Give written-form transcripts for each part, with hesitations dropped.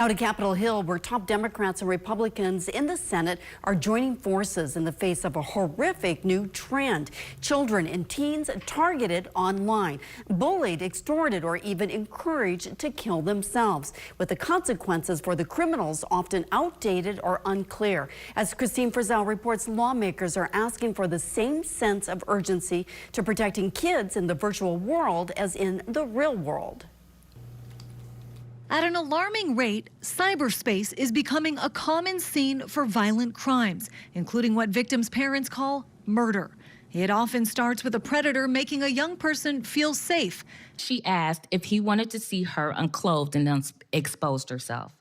Now to Capitol Hill, where top Democrats and Republicans in the Senate are joining forces in the face of a horrific new trend. Children and teens targeted online, bullied, extorted, or even encouraged to kill themselves, with the consequences for the criminals often outdated or unclear. As Christine Frizzell reports, lawmakers are asking for the same sense of urgency to protecting kids in the virtual world as in the real world. At an alarming rate, cyberspace is becoming a common scene for violent crimes, including what victims' parents call murder. It often starts with a predator making a young person feel safe. She asked if he wanted to see her unclothed and exposed herself.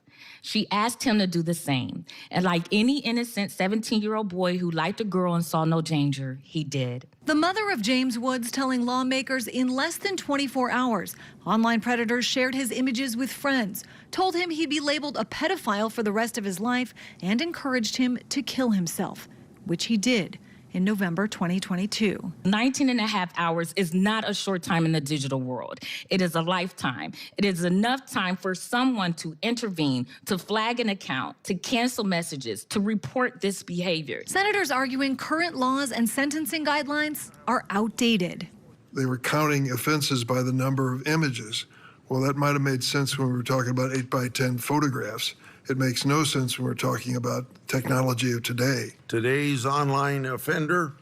She asked him to do the same. And like any innocent 17-year-old boy who liked a girl and saw no danger, he did. The mother of James Woods telling lawmakers in less than 24 hours, online predators shared his images with friends, told him he'd be labeled a pedophile for the rest of his life, and encouraged him to kill himself, which he did in November 2022. 19 and a half hours is not a short time in the digital world. It is a lifetime. It is enough time for someone to intervene, to flag an account, to cancel messages, to report this behavior. Senators arguing current laws and sentencing guidelines are outdated. They were counting offenses by the number of images. Well, that might have made sense when we were talking about 8x10 photographs. It makes no sense when we're talking about technology of today. Today's online offender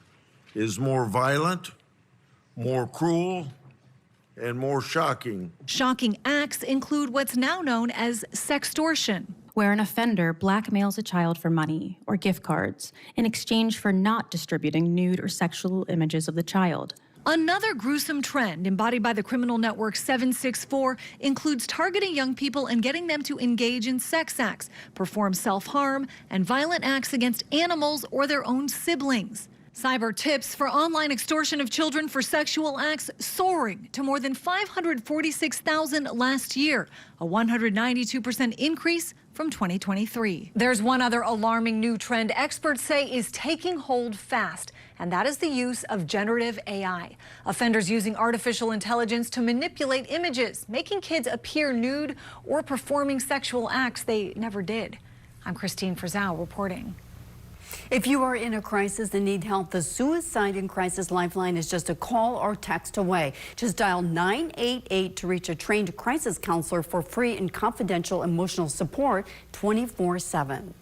is more violent, more cruel, and more shocking. Shocking acts include what's now known as sextortion, where an offender blackmails a child for money or gift cards in exchange for not distributing nude or sexual images of the child. Another gruesome trend embodied by the criminal network 764 includes targeting young people and getting them to engage in sex acts, perform self-harm, and violent acts against animals or their own siblings. Cyber tips for online extortion of children for sexual acts soaring to more than 546,000 last year, a 192% increase from 2023. There's one other alarming new trend experts say is taking hold fast, and that is the use of generative AI. Offenders using artificial intelligence to manipulate images, making kids appear nude or performing sexual acts they never did. I'm Christine Frizzell reporting. If you are in a crisis and need help, the Suicide and Crisis Lifeline is just a call or text away. Just dial 988 to reach a trained crisis counselor for free and confidential emotional support 24/7.